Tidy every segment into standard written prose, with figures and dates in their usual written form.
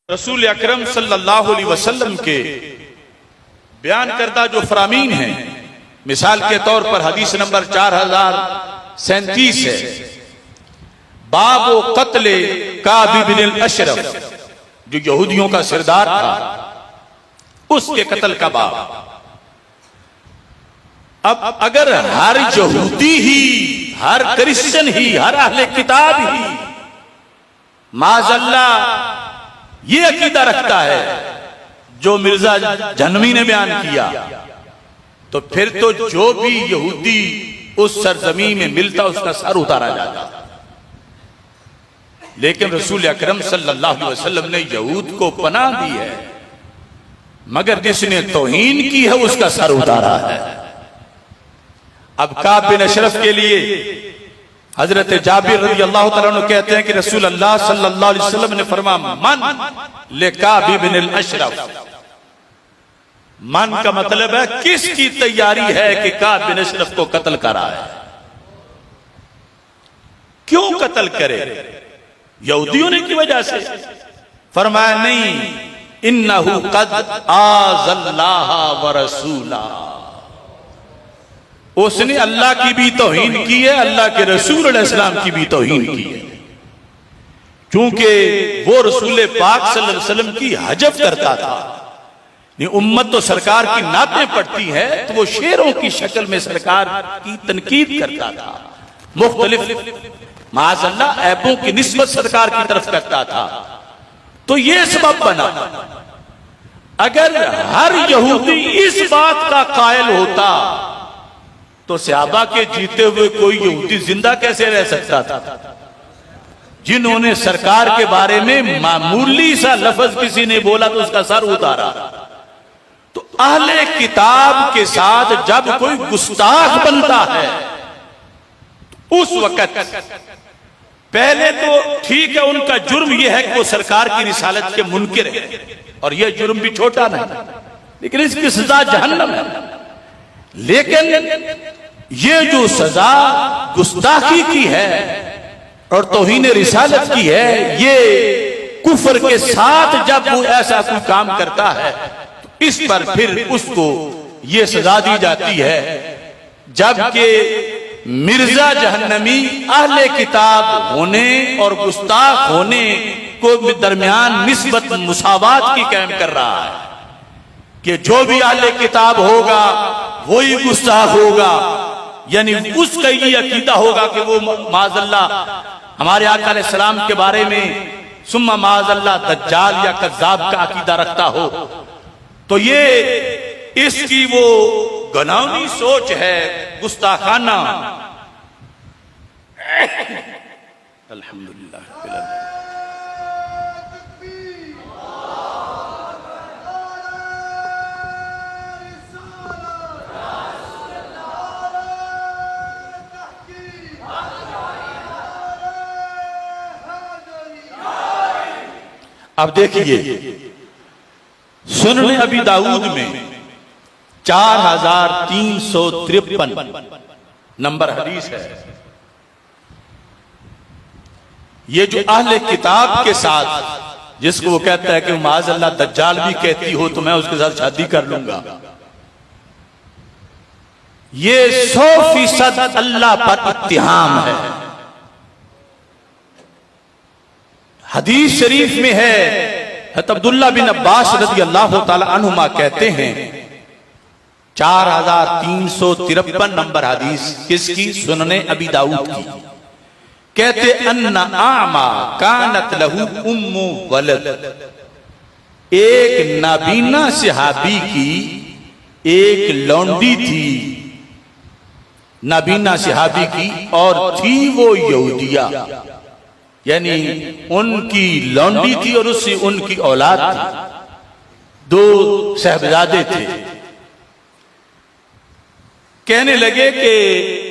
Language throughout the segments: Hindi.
रसूल अकरम सल्लल्लाहु अलैहि वसल्लम के बयान करदा जो फरामीन हैं, मिसाल के तौर पर हदीस नंबर 4037 है, बाब कत्ल काब बिन अशरफ, जो यहूदियों का सरदार था, उसके कत्ल का बाब। अब अगर हर यहूदी ही, हर क्रिश्चियन ही, हर अहले किताब ही माज़अल्लाह ये अकीदा रखता है जो मिर्जा जहनवी ने बयान किया, तो फिर तो जो भी यहूदी उस सरजमी में मिलता उसका सर उतारा जाता। लेकिन रसूल अकरम सल्लल्लाहु अलैहि वसल्लम ने यहूद को पनाह दी है, मगर जिसने तौहीन की है उसका सर उतारा है। अब काब बिन अशरफ के लिए हजरत जाबिर रज़ी अल्लाह तआला अन्हु कहते हैं कि रसूल अल्लाह सल्लल्लाहु अलैहि वसल्लम ने फरमाया, मन ले काब बिन अशरफ। मन का मतलब है किसकी तैयारी है कि काब बिन अशरफ को कत्ल करा है। क्यों कत्ल करे? यहूदियों ने की वजह से? फरमाया नहीं, इन्नहु कद आज़ल्लाह व रसूला, उसने अल्लाह की भी तौहीन की है, अल्लाह के रसूल अलैहिस्सलाम की भी तौहीन की है। क्योंकि वो रसूल पाक सल्लल्लाहु अलैहि वसल्लम की हजब करता था। ये उम्मत तो सरकार की नातें पढ़ती है, तो वो शेरों की शक्ल में सरकार की तनकीद करता था, मुख्तलिफ माज़अल्लाह ऐबों की निस्बत सरकार की तरफ करता था। तो ये सबब बना। अगर हर यहूदी इस बात का कायल होता तो सहाबा के जीते हुए कोई यहूदी जिंदा कैसे रह सकता था, जिन्होंने सरकार के बारे में मामूली सा लफ्ज किसी ने बोला तो उसका सर उतारा। तो अहले किताब के साथ जब कोई गुस्ताख बनता है उस वक्त पहले तो ठीक है, उनका जुर्म यह है कि वो सरकार की रिसालत के मुनकिर है, और यह जुर्म भी छोटा नहीं, लेकिन इसकी सजा जहन्नम है। लेकिन ये जो सजा गुस्ताखी की है और तौहीन रिसालत की है, ये कुफर के साथ जब वो ऐसा कोई काम करता है तो इस पर फिर उसको ये सजा दी जाती है। जबकि मिर्जा जहन्नमी अहले किताब होने और गुस्ताख होने को दरमियान निस्बत मुसावात की कायम कर रहा है कि जो भी अहले किताब होगा वही गुस्ताख होगा, यानी उसका ये अकीदा होगा कि वो माज़अल्लाह हमारे आका अलैहिस्सलाम के बारे में सुम्मा माज़अल्लाह दज्जाल या कज़्ज़ाब का अकीदा रखता हो। तो ये इसकी वो गनावनी सोच है, गुस्ताखाना। अल्हम्दुलिल्लाह। अब देखिए, सुनन अबी दाऊद में 4353 नंबर हदीस है। ये जो अहले किताब के साथ, जिसको वो कहता है कि माज़अल्लाह दज्जाल भी कहती हो तो मैं उसके साथ शादी कर लूंगा, ये 100% अल्लाह पर इत्तिहाम है। हदीस शरीफ में है, हज़रत अब्दुल्लाह बिन अब्बास रज़ी अल्लाह तआला अन्हुमा कहते हैं, 4353 नंबर हदीस किसकी? सुनने अबी दाऊद की। कहते अन्ना आमा कानत लहू उम्मु वलद, एक नाबीना सहाबी की एक लौंडी थी, नाबीना सहाबी की, और थी वो यहूदिया, यानी उनकी लौंडी थी और उससे उनकी औलाद थी, दो साहबजादे थे। कहने लगे कि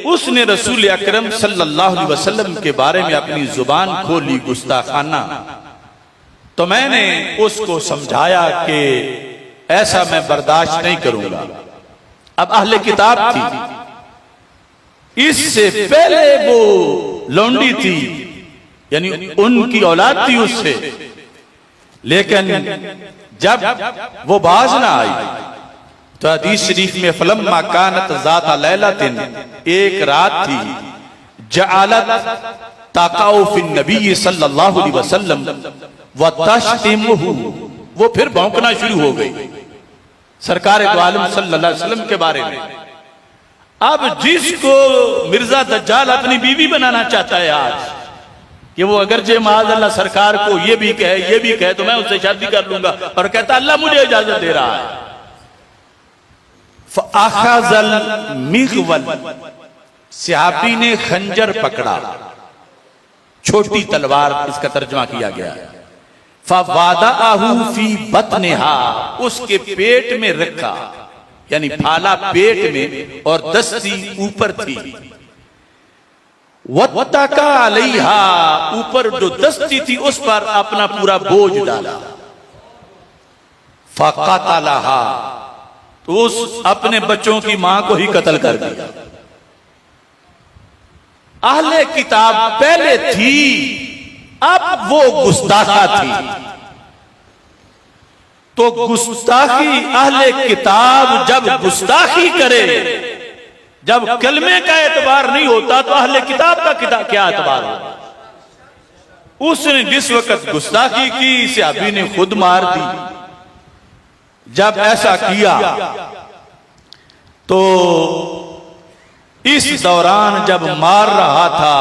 उसने रसूल अकरम सल्लल्लाहु अलैहि वसल्लम के बारे में अपनी जुबान खोली गुस्ताखाना। तो मैंने उसको समझाया कि ऐसा मैं बर्दाश्त नहीं करूंगा। अब अहले किताब थी, इससे पहले वो लौंडी थी, यानी उनकी औलाद थी उससे, लेकिन जब वो बाज ना आई तो हदीस शरीफ में फलम्मा कानत ज़ाता लैलतिन, एक रात थी, जअलत ताकाउ फिन नबी सल्लल्लाहु अलैहि वसल्लम व तश्तिमुहु, वो फिर भौंकना शुरू हो गई सरकार दो आलम सल्लल्लाहु अलैहि वसल्लम के बारे में। अब जिसको मिर्जा दज्जाल अपनी बीवी बनाना चाहता है आज, कि वो अगर जे माज़अल्लाह सरकार को ये भी कहे तो मैं उससे शादी कर लूंगा, और कहता अल्लाह मुझे इजाजत दे रहा है। फ़अख़ज़ल मिग़वल, सहाबी ने खंजर पकड़ा, छोटी तलवार इसका तर्जुमा किया गया है। फ़वादअहु फ़ी बत्निहा, उसके पेट में रखा, यानी फाला पेट में और दस्ती ऊपर थी। वत्तका अलैहा, ऊपर जो दस्ती थी उस पर अपना पूरा बोझ डाला। फ़क़तलहा, तो उस अपने बच्चों की मां को ही कत्ल कर दिया। अहले किताब पहले थी, अब वो गुस्ताखा थी, तो गुस्ताखी अहले किताब जब गुस्ताखी करे, जब कलमे का एतबार नहीं होता तो अहले किताब का क्या एतबार होगा। उसने जिस वक्त गुस्ताखी की, सहाबी ने खुद मार दी। जब ऐसा किया तो इस दौरान जब मार रहा था,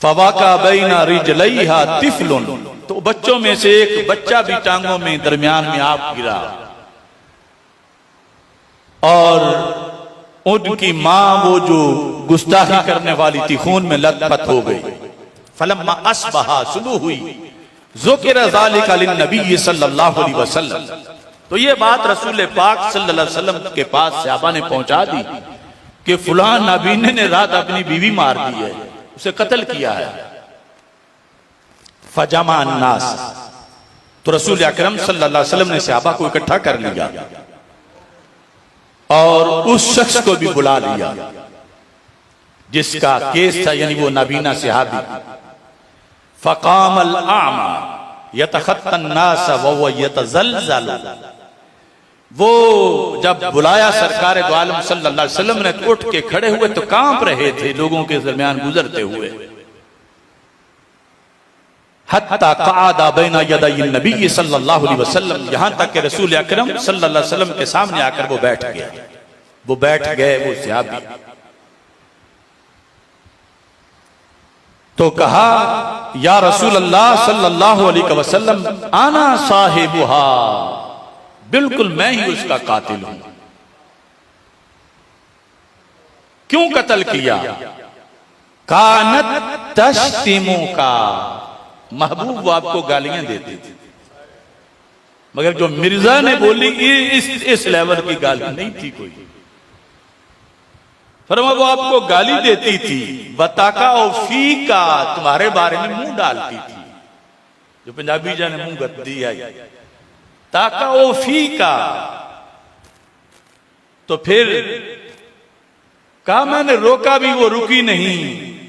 फवाका बैना रिजलैहा तिफलुन, तो बच्चों में से एक बच्चा भी टांगों में दरमियान में आप गिरा, और उनकी मां वो जो गुस्ताखी करने वाली थी खून में लथपथ हो गई। फलम्मा अस्बहा, सुबह हुई, ज़ुकिर ज़ालिका लिन्नबी सल्लल्लाहु अलैहि वसल्लम, तो ये बात रसूल पाक सल्लल्लाहु अलैहि वसल्लम के पास सहाबा ने पहुंचा दी कि फुलान नाबीने ने रात अपनी बीवी मार दी है, उसे कत्ल किया है। फजमा अन्नास, तो रसूल अकरम सल्लल्लाहु अलैहि वसल्लम ने सहाबा को इकट्ठा कर लिया और उस शख्स को भी बुला लिया जिसका केस था, यानी वो नाबीना सहाबी। फ़क़ामल आमा यतख़त्तन नास व यतज़लज़ल, वो जब बुलाया सरकार दो आलम सल्लल्लाहु अलैहि वसल्लम ने, तो उठ के खड़े हुए तो कांप रहे थे लोगों के दरमियान गुजरते हुए। हत्ता क़अदा बैना यदै नबी सल्लल्लाहु अलैहि वसल्लम, यहां तक कि रसूल अकरम सल्लल्लाहु अलैहि वसल्लम के सामने आकर वो बैठ गया। वो बैठ गए वो सहाबी, तो कहा या रसूल अल्लाह सल्लल्लाहु अलैहि वसल्लम, आना साहिबुहा, बिल्कुल मैं ही उसका कातिल हूं। क्यों कत्ल किया? कानत तश्तिमु का, महबूब आपको गालियां देती थी, मगर जो मिर्जा ने बोली इस लेवल की गाली नहीं थी कोई। फरमा वो आपको गाली देती थी, बताका फी का, तुम्हारे बारे में मुंह डालती थी, जो पंजाबी जाने मुंह गद्दी आई, ताका ओ फी का। तो फिर कहा मैंने रोका भी, वो रुकी नहीं,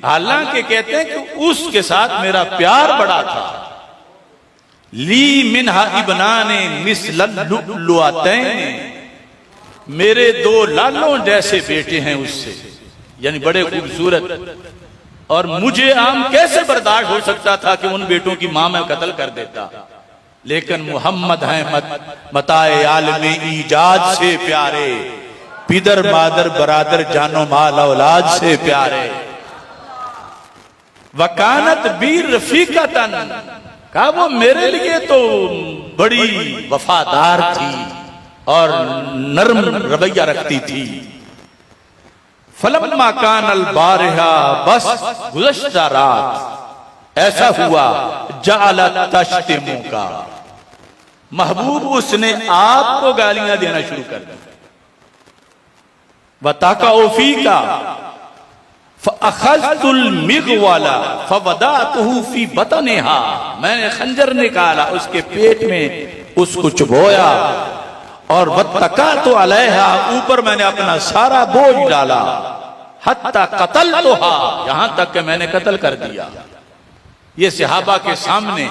हालांकि कहते हैं कि उसके साथ मेरा प्यार बड़ा था। ली मिनहा इब्नाने मिसलन लुआतैन, मेरे दो लालों जैसे बेटे हैं उससे, यानी बड़े खूबसूरत, और मुझे आम कैसे बर्दाश्त हो सकता था कि उन बेटों की मां मैं कत्ल कर देता, लेकिन मोहम्मद हैं मताए आलमे ईजाद से प्यारे, पिदर मादर बरादर जानो माल औलाद से प्यारे। वकानत बीर रफीकतन, कहा वो मेरे लिए तो बड़ी वफादार थी और नरम रवैया रखती थी। फलम्मा कानल बारिहा, बस गुज़श्ता रात ऐसा हुआ, जअलत तश्तिमु का, महबूब उसने आपको गालियां देना शुरू कर दी। वताका ओफी का, फ़अख़ज़तुल मिग़वाला फ़वदअतहु फ़ी बतनिहा, मैंने खंजर निकाला उसके पेट में उसको चुभोया, और वत्तकातु अलैहा, ऊपर मैंने अपना सारा बोझ डाला, हत्ता क़तलतुहा, यहां तक कि मैंने कत्ल कर दिया। ये सहाबा के सामने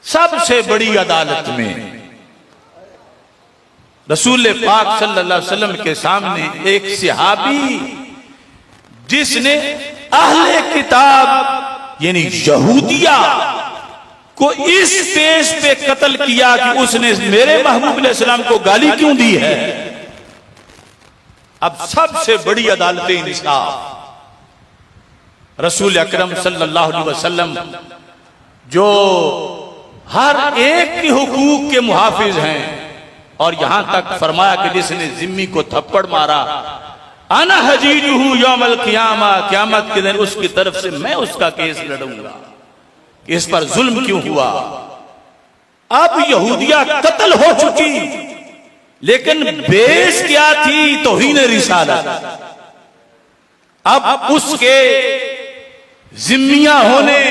सबसे बड़ी अदालत में रसूल पाक सल्लल्लाहु अलैहि वसल्लम के सामने एक सहाबी जिसने अहले किताब यानी यहूदिया को इस पेश पे कत्ल किया कि उसने मेरे महबूब अलैहि सलाम को गाली क्यों दी है। अब सबसे बड़ी अदालत इंसाफ रसूल अकरम सल्लल्लाहु अलैहि वसल्लम जो हर एक के हुकूक के मुहाफिज हैं, और यहां तक फरमाया कि जिसने जिम्मी को थप्पड़ मारा अना हजीजुहु यौमल क़ियामा, क़यामत के दिन उसकी तरफ से मैं उसका केस लड़ूंगा कि इस पर जुल्म क्यों हुआ। अब यहूदिया कत्ल हो चुकी, लेकिन बेस क्या थी? तौहीन रिसालत। अब उसके जिम्मिया होने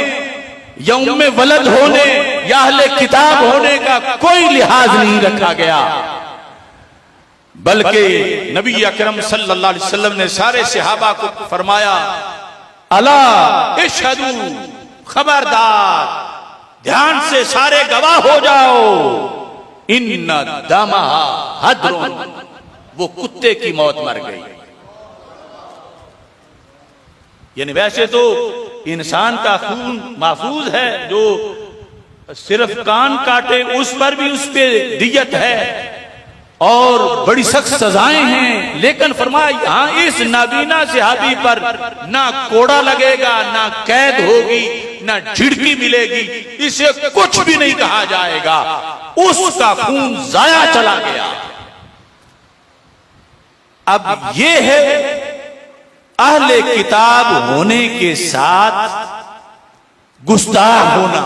या उम्मे वलद होने या अहले किताब होने का कोई लिहाज नहीं रखा गया, बल्कि नबी अकरम सल्लल्लाहु अलैहि वसल्लम ने सारे सहाबा को फरमाया अला इशहदू, खबरदार ध्यान से सारे गवाह हो जाओ, इन्ना दमहा हद्रुन, वो कुत्ते की मौत मर गई। यानी वैसे तो इंसान का खून महफूज है, जो सिर्फ कान काटे उस पर भी उस पे दियत है और बड़ी सख्त सजाएं हैं, लेकिन फरमाया यहां इस नाबीना सहाबी पर ना कोड़ा लगेगा, ना कैद होगी, ना झिड़की मिलेगी, इसे कुछ भी नहीं कहा जाएगा, उसका खून जाया चला गया। अब ये है अहले किताब होने के साथ गुस्ताख होना।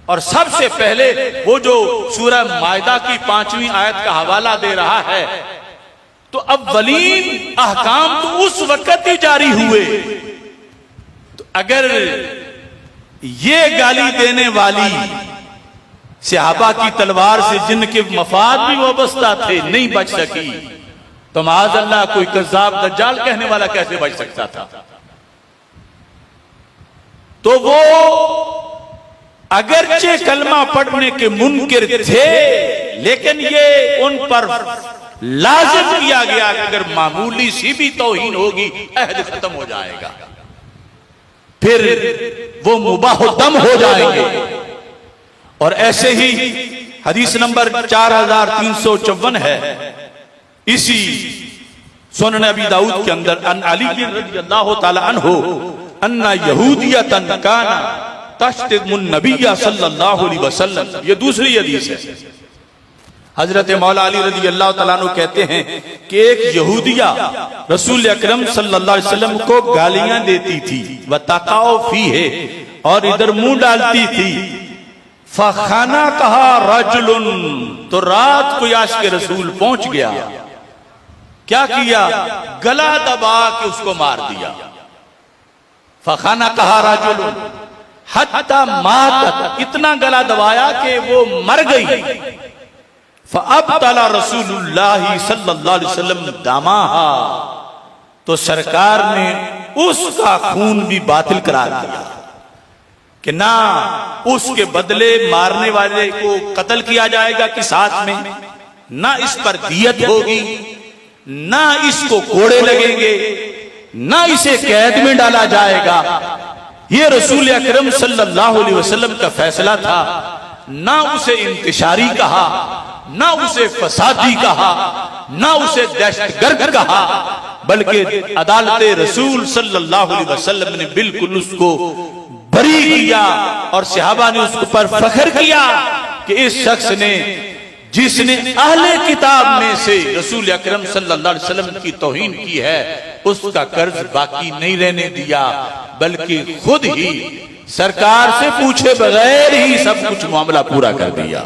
और सबसे पहले वो जो सूरह मायदा की 5वीं आयत का हवाला दे रहा है, तो अव्वलीन अहकाम तो उस वक्त ही जारी हुए। तो अगर ये गाली देने वाली सहाबा की तलवार से जिनके मफाद भी वाबस्ता थे नहीं बच सकी, तो माअज़ल्लाह कोई कज़्ज़ाब दज्जाल कहने वाला कैसे बच सकता था? तो वो अगरचे कलमा पढ़ने के मुनकिर थे, लेकिन ये उन पर लाजिम किया गया कि अगर मामूली सी भी तौहीन होगी अहद खत्म हो जाएगा, फिर वो मुबाह दम हो जाएंगे। और ऐसे ही हदीस नंबर 4354 है इसी सुनन अबी दाऊद के अंदर, अन अली रज़ियल्लाहु ताला अन्हु अन्ना यहूदियतन काना तश्तिमुन नबिय्य सल्लल्लाहु अलैहि वसल्लम। ये दूसरी हदीस है। हजरत मौला अली रज़ियल्लाहु ताला अन्हु कहते हैं कि एक यहूदिया रसूल अकरम सल्लल्लाहु अलैहि वसल्लम को गालियां देती थी, व तकाओ फीहे, और इधर मुंह डालती थी। फखाना कहा रजुलन, तो रात को याश के रसूल पहुंच गया, क्या किया? गला दबा के उसको मार दिया। फखाना कहा रजुलन हत्ता मातत, इतना गला दबाया कि वो मर गई। फअब्तला रसूलुल्लाह सल्लल्लाहु अलैहि वसल्लम दमाहा, तो सरकार ने उसका खून भी बातिल करार दिया कि ना उसके बदले मारने वाले को कत्ल किया जाएगा कि साथ में, ना इस पर दियत होगी, ना इसको कोड़े लगेंगे, ना इसे कैद में डाला जाएगा। ये रसूल अकरम सल्लल्लाहु अलैहि वसल्लम का फैसला था। ना उसे इंतशारी कहा, ना उसे फसादी कहा, ना उसे दहशतगर्द कहा, बल्कि अदालत रसूल सल्लल्लाहु अलैहि वसल्लम ने बिल्कुल उसको बरी किया और सहाबा ने उसके ऊपर फख्र किया कि इस शख्स ने, जिसने अहले किताब में से रसूल अकरम सल्लल्लाहु अलैहि वसल्लम की तौहीन की है, उसका कर्ज बाकी नहीं रहने दिया, बल्कि खुद ही सरकार से पूछे बगैर ही सब कुछ मामला पूरा कर दिया।